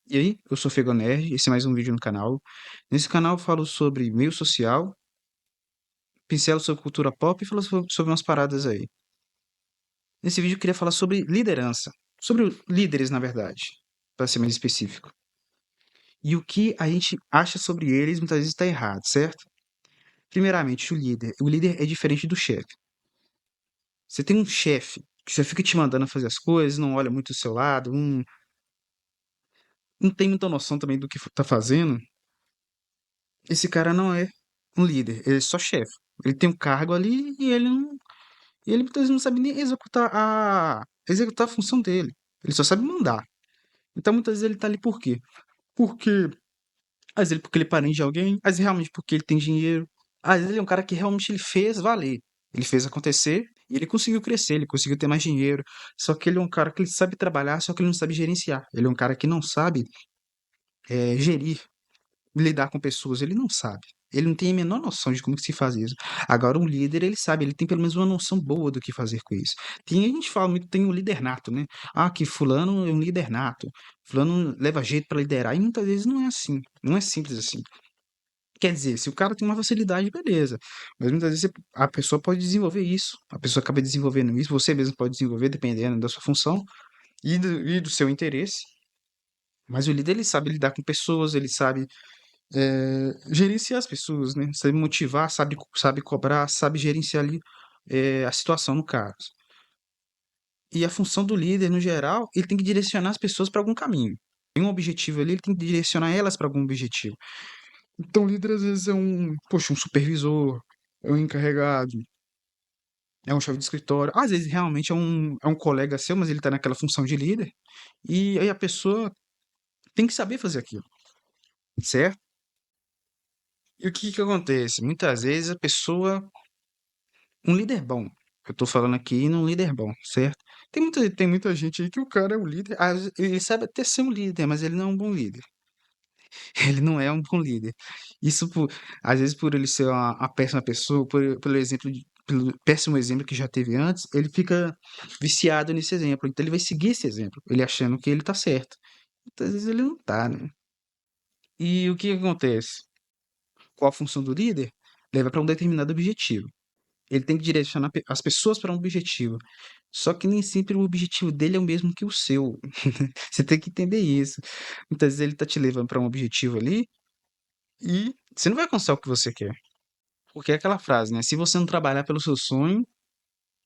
E aí, eu sou Fego Nerd, esse é mais um vídeo no canal. Nesse canal eu falo sobre meio social, pincelo sobre cultura pop e falo sobre umas paradas aí. Nesse vídeo eu queria falar sobre liderança, sobre líderes, na verdade, para ser mais específico. E o que a gente acha sobre eles muitas vezes está errado, certo? Primeiramente, o líder. O líder é diferente do chefe. Você tem um chefe que só fica te mandando fazer as coisas, não olha muito do seu lado, não tem muita noção também do que tá fazendo. Esse cara não é um líder, ele é só chefe. Ele tem um cargo ali e ele muitas vezes não sabe nem executar a função dele. Ele só sabe mandar. Então muitas vezes ele tá ali por quê? Porque, às vezes porque ele é parente de alguém, às vezes realmente porque ele tem dinheiro, às vezes ele é um cara que realmente ele fez valer. Ele fez acontecer e ele conseguiu crescer, ele conseguiu ter mais dinheiro. Só que ele é um cara que ele sabe trabalhar, só que ele não sabe gerenciar. Ele é um cara que não sabe gerir, lidar com pessoas, ele não sabe. Ele não tem a menor noção de como que se faz isso. Agora, um líder, ele sabe, ele tem pelo menos uma noção boa do que fazer com isso. Tem, a gente fala muito, tem o líder nato, né? Ah, que fulano é um líder nato. Fulano leva jeito para liderar. E muitas vezes não é assim. Não é simples assim. Quer dizer, se o cara tem uma facilidade, beleza. Mas muitas vezes a pessoa pode desenvolver isso. A pessoa acaba desenvolvendo isso. Você mesmo pode desenvolver, dependendo da sua função e do seu interesse. Mas o líder, ele sabe lidar com pessoas, ele sabe gerenciar as pessoas, né? Sabe motivar, sabe cobrar, sabe gerenciar ali a situação no caso. E a função do líder, no geral, ele tem que direcionar as pessoas para algum caminho. Tem um objetivo ali, ele tem que direcionar elas para algum objetivo. Então, o líder às vezes é poxa, um supervisor, é um encarregado, é um chefe de escritório. Às vezes realmente é um colega seu, mas ele está naquela função de líder. E aí a pessoa tem que saber fazer aquilo, certo? E o que que acontece? Muitas vezes a pessoa um líder bom. Eu tô falando aqui num líder bom, certo? Tem muita gente aí que o cara é um líder. Ele sabe até ser um líder, mas ele não é um bom líder. Ele não é um bom líder. Isso, às vezes, por ele ser uma péssima pessoa, pelo péssimo exemplo que já teve antes, ele fica viciado nesse exemplo. Então, ele vai seguir esse exemplo, ele achando que ele tá certo. Muitas vezes ele não tá, né? E o que que acontece? Qual a função do líder? Leva para um determinado objetivo. Ele tem que direcionar as pessoas para um objetivo. Só que nem sempre o objetivo dele é o mesmo que o seu. Você tem que entender isso. Muitas vezes ele tá te levando para um objetivo ali e você não vai alcançar o que você quer. Porque é aquela frase, né? Se você não trabalhar pelo seu sonho,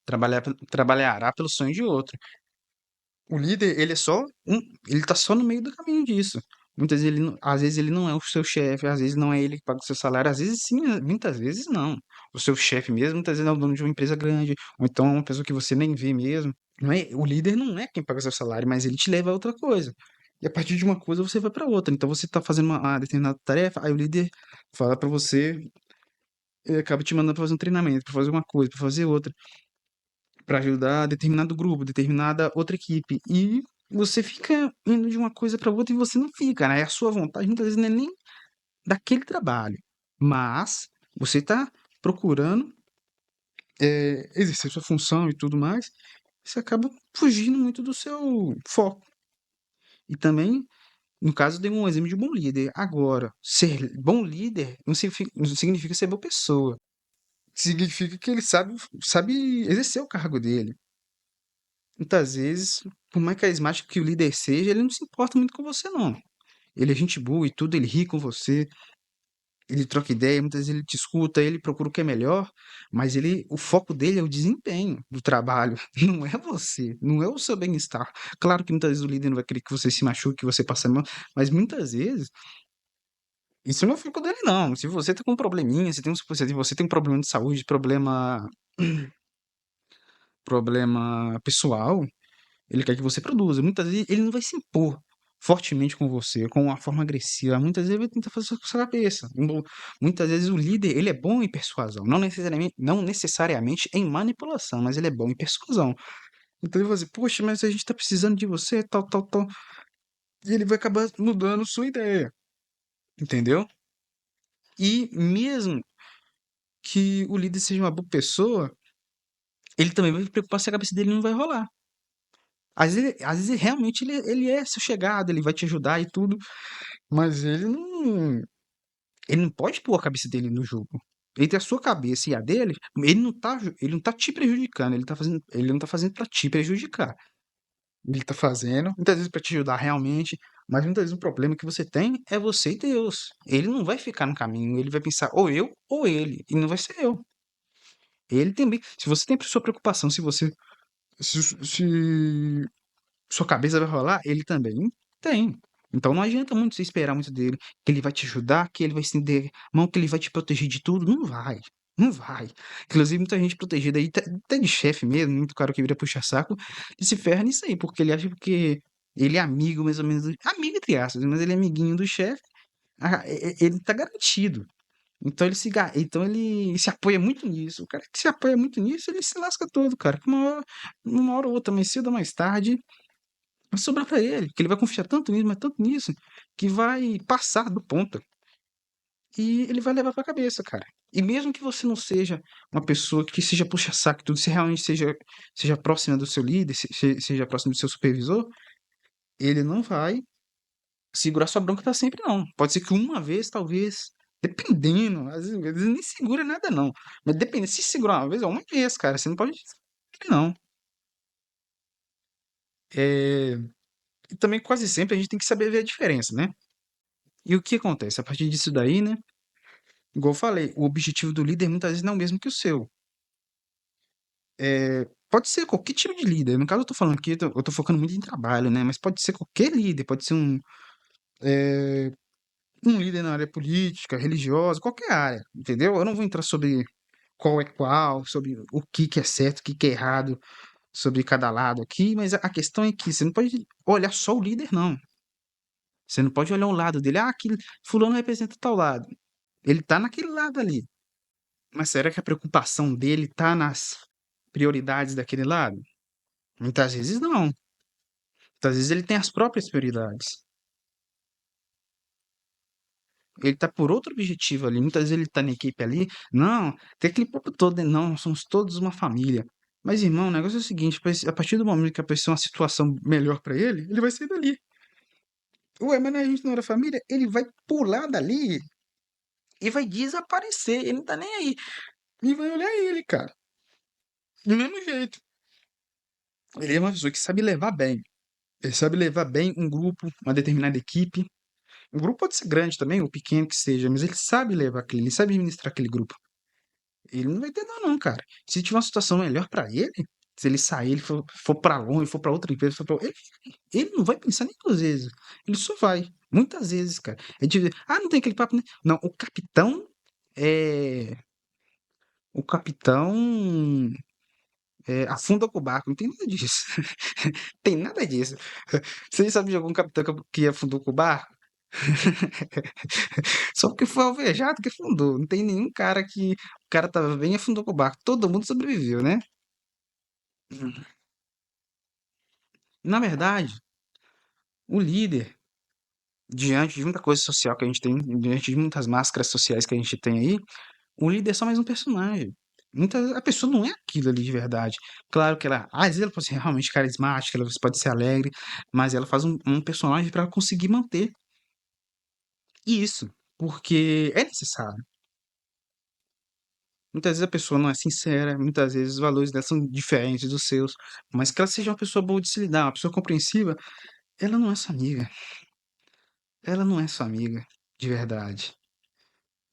trabalhará pelo sonho de outro. O líder, ele tá só no meio do caminho disso. Às vezes ele não é o seu chefe, às vezes não é ele que paga o seu salário, às vezes sim, muitas vezes não. O seu chefe mesmo, muitas vezes é o dono de uma empresa grande, ou então é uma pessoa que você nem vê mesmo. Não é, o líder não é quem paga o seu salário, mas ele te leva a outra coisa. E a partir de uma coisa você vai para outra. Então você tá fazendo uma determinada tarefa, aí o líder fala para você, ele acaba te mandando para fazer um treinamento, para fazer uma coisa, para fazer outra para ajudar determinado grupo, determinada outra equipe. E você fica indo de uma coisa para outra e você não fica, né? A sua vontade muitas vezes não é nem daquele trabalho, mas você está procurando exercer sua função e tudo mais, você acaba fugindo muito do seu foco. E também, no caso, eu dei um exemplo de bom líder. Agora, ser bom líder não significa ser boa pessoa. Significa que ele sabe exercer o cargo dele. Muitas vezes, por mais carismático que o líder seja, ele não se importa muito com você, não. Ele é gente boa e tudo, ele ri com você, ele troca ideia, muitas vezes ele te escuta, ele procura o que é melhor, mas o foco dele é o desempenho do trabalho, não é você, não é o seu bem-estar. Claro que muitas vezes o líder não vai querer que você se machuque, que você passe mal, mas muitas vezes isso não é o foco dele, não. Se você tá com um probleminha, se você tem um problema de saúde, problema pessoal, ele quer que você produza. Muitas vezes ele não vai se impor fortemente com você, com uma forma agressiva. Muitas vezes ele vai tentar fazer isso com a sua cabeça. Muitas vezes o líder, ele é bom em persuasão, não necessariamente em manipulação, mas ele é bom em persuasão. Então ele vai dizer, poxa, mas a gente tá precisando de você, tal, tal, tal. E ele vai acabar mudando sua ideia, entendeu? E mesmo que o líder seja uma boa pessoa, ele também vai se preocupar se a cabeça dele não vai rolar. Às vezes realmente ele é seu chegado, ele vai te ajudar e tudo, mas ele não pode pôr a cabeça dele no jogo. Entre a sua cabeça e a dele, ele não tá te prejudicando, ele não tá fazendo pra te prejudicar. Ele tá fazendo, muitas vezes pra te ajudar realmente, mas muitas vezes o problema que você tem é você e Deus. Ele não vai ficar no caminho, ele vai pensar ou eu ou ele, e não vai ser eu. Ele também, se você tem sua preocupação, se sua cabeça vai rolar, ele também tem. Então não adianta muito você esperar muito dele, que ele vai te ajudar, que ele vai estender a mão, que ele vai te proteger de tudo. Não vai. Não vai. Inclusive, muita gente protegida aí, até de chefe mesmo, muito cara que vira puxa-saco, e se ferra nisso aí, porque ele acha que ele é amigo, mais ou menos, amigo entre aspas, mas ele é amiguinho do chefe, ele tá garantido. Então ele se apoia muito nisso. O cara que se apoia muito nisso, ele se lasca todo, cara. Que uma hora ou outra, mais cedo ou mais tarde, vai sobrar pra ele, que ele vai confiar tanto nisso, mas tanto nisso, que vai passar do ponto. E ele vai levar pra cabeça, cara. E mesmo que você não seja uma pessoa que seja puxa-saco, e tudo, se realmente seja próxima do seu líder, seja próximo do seu supervisor, ele não vai segurar sua bronca pra sempre, não. Pode ser que uma vez, talvez, dependendo, às vezes nem segura nada, não. Mas dependendo, se segurar uma vez, é uma vez, cara. Você não pode. Não. É, e também quase sempre a gente tem que saber ver a diferença, né? E o que acontece? A partir disso daí, né? Igual eu falei, o objetivo do líder muitas vezes não é o mesmo que o seu. Pode ser qualquer tipo de líder. No caso, eu tô falando aqui, eu tô focando muito em trabalho, né? Mas pode ser qualquer líder, pode ser um líder na área política, religiosa, qualquer área, entendeu? Eu não vou entrar sobre qual é qual, sobre o que é certo, o que é errado, sobre cada lado aqui, mas a questão é que você não pode olhar só o líder, não. Você não pode olhar um lado dele, aquele fulano representa tal lado. Ele tá naquele lado ali. Mas será que a preocupação dele tá nas prioridades daquele lado? Muitas vezes não. Muitas vezes ele tem as próprias prioridades. Ele tá por outro objetivo ali. Muitas vezes ele tá na equipe ali. Não, tem aquele papo todo, né? Não, nós somos todos uma família. Mas, irmão, o negócio é o seguinte: a partir do momento que aparecer uma situação melhor pra ele, ele vai sair dali. Ué, mas a gente não era família? Ele vai pular dali e vai desaparecer. Ele não tá nem aí. E vai olhar ele, cara. Do mesmo jeito. Ele é uma pessoa que sabe levar bem. Ele sabe levar bem um grupo, uma determinada equipe. O grupo pode ser grande também, ou pequeno que seja, mas ele sabe levar aquele, ele sabe administrar aquele grupo. Ele não vai ter dó não, cara. Se tiver uma situação melhor pra ele, se ele sair, ele for para longe, for pra outra empresa, ele não vai pensar nem duas vezes. Ele só vai. Muitas vezes, cara. É de, não tem aquele papo, né? Não, é, o capitão afunda com o barco. Não tem nada disso. Tem nada disso. Você sabe de algum capitão que afundou com o barco? Só porque foi alvejado que afundou. Não tem nenhum cara que o cara tava bem e afundou com o barco. Todo mundo sobreviveu, né? Na verdade, o líder, diante de muita coisa social que a gente tem, diante de muitas máscaras sociais que a gente tem aí, o líder é só mais um personagem. A pessoa não é aquilo ali de verdade. Claro que às vezes ela pode ser realmente carismática, ela pode ser alegre, mas ela faz um personagem para conseguir manter isso, porque é necessário. Muitas vezes a pessoa não é sincera, muitas vezes os valores dela são diferentes dos seus, mas que ela seja uma pessoa boa de se lidar, uma pessoa compreensiva, ela não é sua amiga. Ela não é sua amiga, de verdade.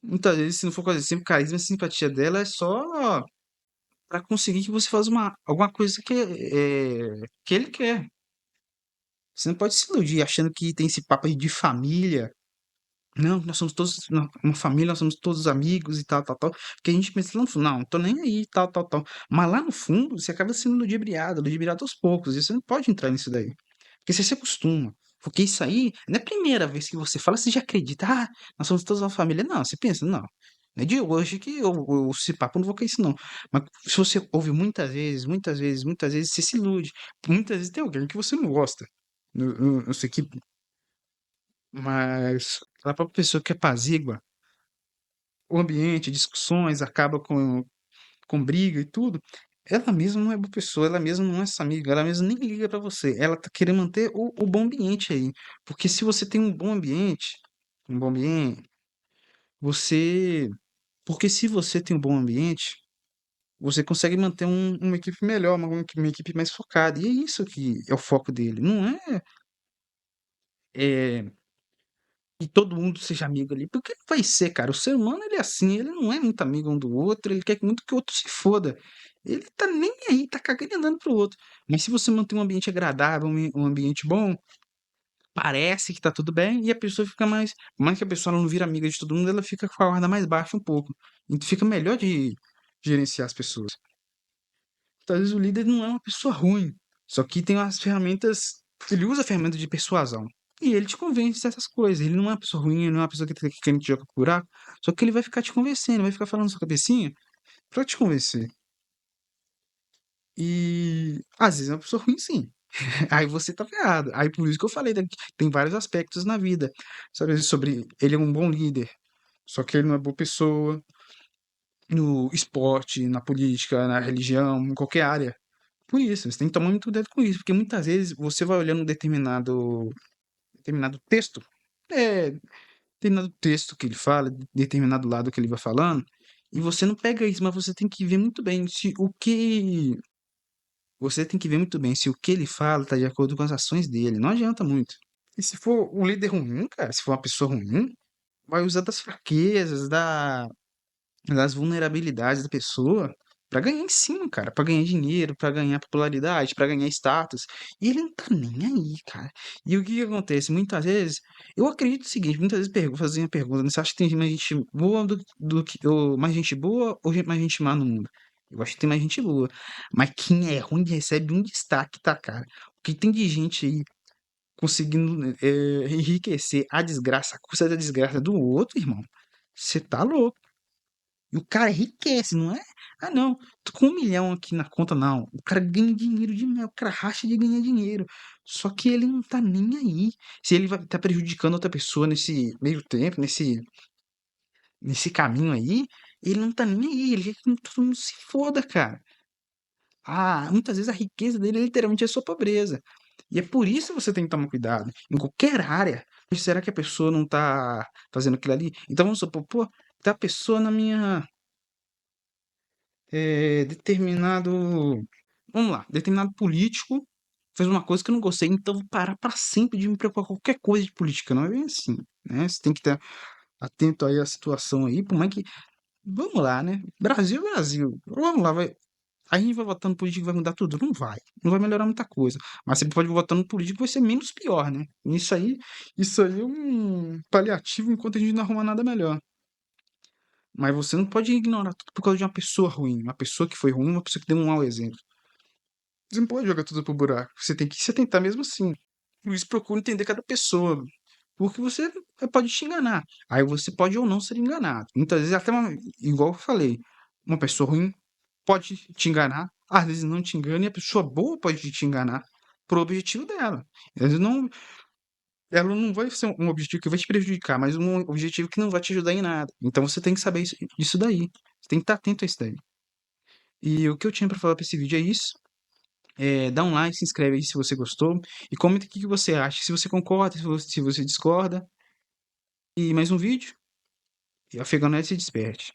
Muitas vezes, se não for coisa assim, o carisma e a simpatia dela é só pra conseguir que você faça alguma coisa que ele quer. Você não pode se iludir achando que tem esse papo aí de família. Não, nós somos todos uma família, nós somos todos amigos e tal, tal, tal. Porque a gente pensa lá no fundo, não tô nem aí, tal, tal, tal. Mas lá no fundo, você acaba sendo ludibriado aos poucos. E você não pode entrar nisso daí. Porque você se acostuma. Porque isso aí, não é a primeira vez que você fala, você já acredita, nós somos todos uma família. Não, você pensa, não. Não é de hoje que esse papo eu não vou com isso, não. Mas se você ouve muitas vezes, muitas vezes, muitas vezes, você se ilude. Muitas vezes tem alguém que você não gosta. Não sei que, mas a própria pessoa que apazigua o ambiente, discussões, acaba com briga e tudo, ela mesma não é boa pessoa, ela mesma não é essa amiga, ela mesma nem liga pra você. Ela tá querendo manter o bom ambiente aí. Porque se você tem um bom ambiente, você. Porque se você tem um bom ambiente, você consegue manter uma equipe melhor, uma equipe mais focada. E é isso que é o foco dele. Não é que todo mundo seja amigo ali. Porque vai ser, cara. O ser humano, ele é assim. Ele não é muito amigo um do outro. Ele quer muito que o outro se foda. Ele tá nem aí, tá cagando e andando pro outro. Mas se você manter um ambiente agradável, um ambiente bom, parece que tá tudo bem. E a pessoa fica mais. Por mais que a pessoa ela não vira amiga de todo mundo, ela fica com a guarda mais baixa um pouco. Então fica melhor de gerenciar as pessoas. Às vezes o líder não é uma pessoa ruim, só que tem umas ferramentas, ele usa ferramentas de persuasão. E ele te convence dessas coisas. Ele não é uma pessoa ruim, ele não é uma pessoa que quer te jogar pro buraco, só que ele vai ficar te convencendo, vai ficar falando na sua cabecinha pra te convencer. E às vezes é uma pessoa ruim, sim. Aí você tá ferrado. Aí por isso que eu falei, né, que tem vários aspectos na vida. Sabe, sobre ele é um bom líder, só que ele não é boa pessoa no esporte, na política, na religião, em qualquer área. Por isso, você tem que tomar muito cuidado com isso, porque muitas vezes você vai olhando um determinado texto, é, determinado texto que ele fala, determinado lado que ele vai falando, e você não pega isso, mas você tem que ver muito bem se o que você tem que ver muito bem se o que ele fala está de acordo com as ações dele. Não adianta muito. E se for um líder ruim, cara, se for uma pessoa ruim, vai usar das fraquezas, das vulnerabilidades da pessoa pra ganhar em cima, cara, pra ganhar dinheiro, pra ganhar popularidade, pra ganhar status. E ele não tá nem aí, cara. E o que que acontece? Muitas vezes, eu acredito o seguinte, muitas vezes fazem a pergunta, né, você acha que tem mais gente boa do que, ou mais gente boa ou mais gente má no mundo? Eu acho que tem mais gente boa. Mas quem é ruim recebe um destaque, tá, cara? O que tem de gente aí conseguindo enriquecer a desgraça, a custa da desgraça do outro, irmão? Você tá louco. E o cara enriquece, não é? Ah, não, tô com 1 milhão aqui na conta, não. O cara ganha dinheiro demais, o cara racha de ganhar dinheiro. Só que ele não tá nem aí. Se ele vai estar prejudicando outra pessoa nesse meio tempo, nesse caminho aí, ele não tá nem aí. Ele quer que todo mundo se foda, cara. Ah, muitas vezes a riqueza dele literalmente é sua pobreza. E é por isso que você tem que tomar cuidado. Em qualquer área. Será que a pessoa não tá fazendo aquilo ali? Então vamos supor, pô, tá a pessoa na minha determinado. Vamos lá, determinado político fez uma coisa que eu não gostei, então vou parar para sempre de me preocupar com qualquer coisa de política. Não é bem assim, né? Você tem que estar atento aí à situação aí, por mais que. Vamos lá, né? Brasil é Brasil. Vamos lá, vai. A gente vai votar no político que vai mudar tudo? Não vai. Não vai melhorar muita coisa. Mas você pode votar no político que vai ser menos pior, né? Isso aí é um paliativo enquanto a gente não arruma nada melhor. Mas você não pode ignorar tudo por causa de uma pessoa ruim. Uma pessoa que foi ruim, uma pessoa que deu um mau exemplo. Você não pode jogar tudo pro buraco. Você tem que se atentar mesmo assim. Por isso, procura entender cada pessoa. Porque você pode te enganar. Aí você pode ou não ser enganado. Muitas vezes, igual eu falei, uma pessoa ruim pode te enganar, às vezes não te engana, e a pessoa boa pode te enganar pro objetivo dela. Às vezes não, ela não vai ser um objetivo que vai te prejudicar, mas um objetivo que não vai te ajudar em nada. Então você tem que saber isso daí. Você tem que estar atento a isso daí. E o que eu tinha pra falar pra esse vídeo é isso. Dá um like, se inscreve aí se você gostou e comenta o que que você acha, se você concorda, se você discorda. E mais um vídeo e a Afeganete se desperte.